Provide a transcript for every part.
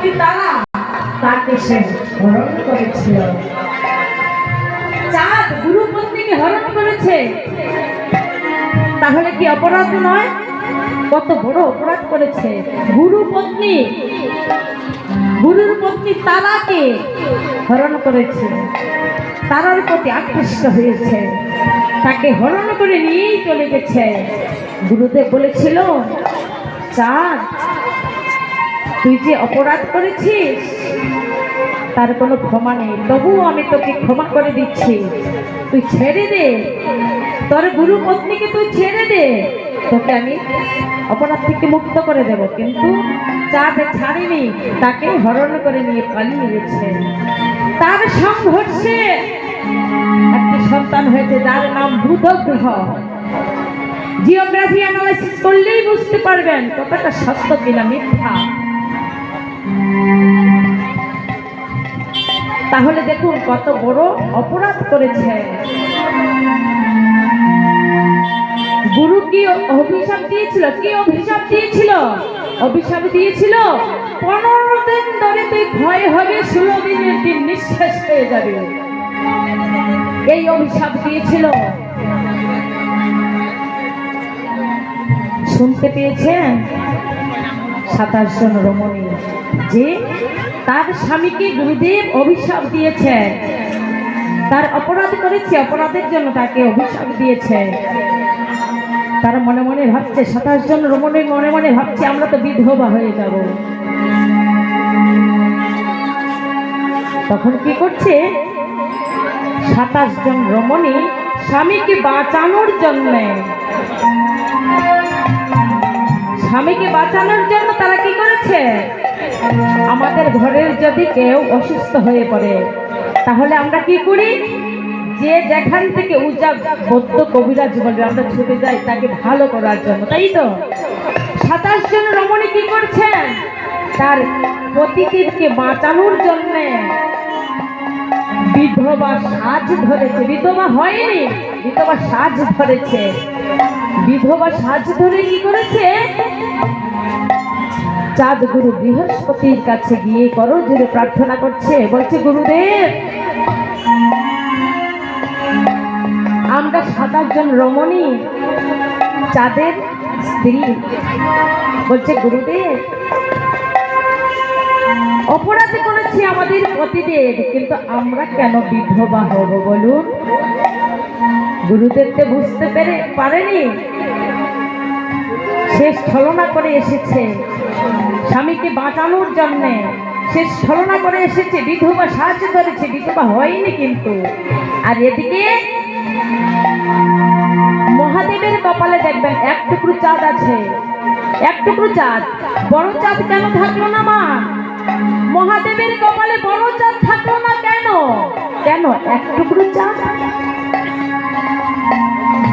গুরুপত্নী তারা তাকে সে হরণ করেছিল। চাঁদ গুরুপত্নীকে হরণ করেছে, তাহলে কি অপরাধ নয়? কত বড় অপরাধ করেছে। গুরুর পত্নী তারাকে হরণ করেছে, তারার প্রতি আকৃষ্ট হয়েছে, তাকে হরণ করে নিয়েই চলে গেছে। গুরুদেব বলেছিল, চাঁদ তুই যে অপরাধ করেছিস তার কোনো ক্ষমা নেই, তবুও আমি তোকে ক্ষমা করে দিচ্ছি, তুই ছেড়ে দে, তোর গুরু পত্নীকে তুই ছেড়ে দে, তোকে আমি অপরাধ থেকে মুক্ত করে দেব। কিন্তু চাঁদ ছাড়েনি, তাকে হরণ করে নিয়ে পালিয়ে গেছে। তার সংঘর্ষে একটি সন্তান হয়েছে, যার নাম বুধগ্রহ। জিওগ্রাফি অ্যানালাইসিস করলেই বুঝতে পারবেন কতটা সত্য কিনা মিথ্যা। তাহলে দেখুন কত বড় অপরাধ করেছে। গুরু কি অভিশাপ দিয়েছিল? কি অভিশাপ দিয়েছিল? অভিশাপ দিয়েছিল 15 দিন ধরে তুই ভয় হবে, 16 দিনের দিন নিঃশেষ হয়ে যাবে, এই অভিশাপ দিয়েছিল। শুনতে পেয়েছেন 27 জন রমণী যে তার স্বামীকে গুরুদেব অভিশাপ দিয়েছে, তার অপরাধ করেছে, অপরাধের জন্য তাকে অভিশাপ দিয়েছে। তারা মনে মনে ভাবছে, 27 জন রমণী মনে মনে ভাবছে আমরা তো বিধবা হয়ে যাব। তখন কি করছে? 27 জন রমণী স্বামীকে বাঁচানোর জন্য তারা কি করেছে? আমাদের ঘরের যদি কেউ অসুস্থ হয়ে পড়ে তাহলে আমরা কি করি? যে যেখান থেকে বৌদ্ধ কবিরাজ বলবে আমরা ছুটে যাই তাকে ভালো করার জন্য, তাই তো? 27 জন রমণী কি করছেন? তার পতিদেরকে বাঁচানোর জন্য বিধবা সাজ ধরেছে। বিধবা হয়নি, বিধবা সাজ ধরেছে। বিধবা সাজ ধরে কি করেছে? চাঁদ গুরু বৃহস্পতির কাছে গিয়ে করো জোরে প্রার্থনা করছে, বলছে গুরুদেব আমরা 27 জন রমণী চাঁদের স্ত্রী, বলছে গুরুদেব অপরাধ করেছি আমাদের পতিদেব, কিন্তু আমরা কেন বিধবা হব বলুন? গুরুদেব তো বুঝতে পারেনি, সে ছলনা করে এসেছে স্বামীকে বাঁচানোর জন্য, সে ছলনা করে এসেছে, বিধবা সাহায্য করেছে, বিধবা হয়নি কিন্তু। আর এদিকে মহাদেবের কপালে দেখবেন এক টুকরো চাঁদ আছে, এক টুকরো চাঁদ। বড় চাঁদ কেন থাকলো না মা? মহাদেবের কপালে বড় চাঁদ থাকলো না কেন? কেন এক টুকরো চাঁদ?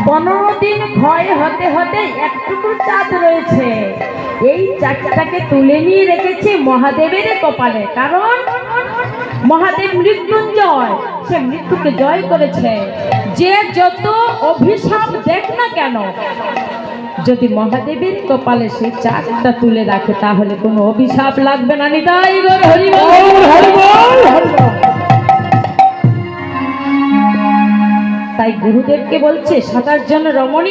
15 দিন ভয় হতে হতে এক টুকরো চাঁদ রয়েছে। এই চাঁদটাকে তুলে নিয়ে রেখেছে মহাদেবের কপালে, কারণ মহাদেব মৃত্যুঞ্জয়, সে মৃত্যুকে জয় করেছে। যে যত অভিশাপ দেখ না কেন, যদি মহাদেবের কপালে সেই চাঁদটা তুলে রাখে তাহলে কোনো অভিশাপ লাগবে না। নিতাই গৌর হরি বল, হরি বল, হরি বল। তাই গুরুদেবকে বলছে 27 জন রমণী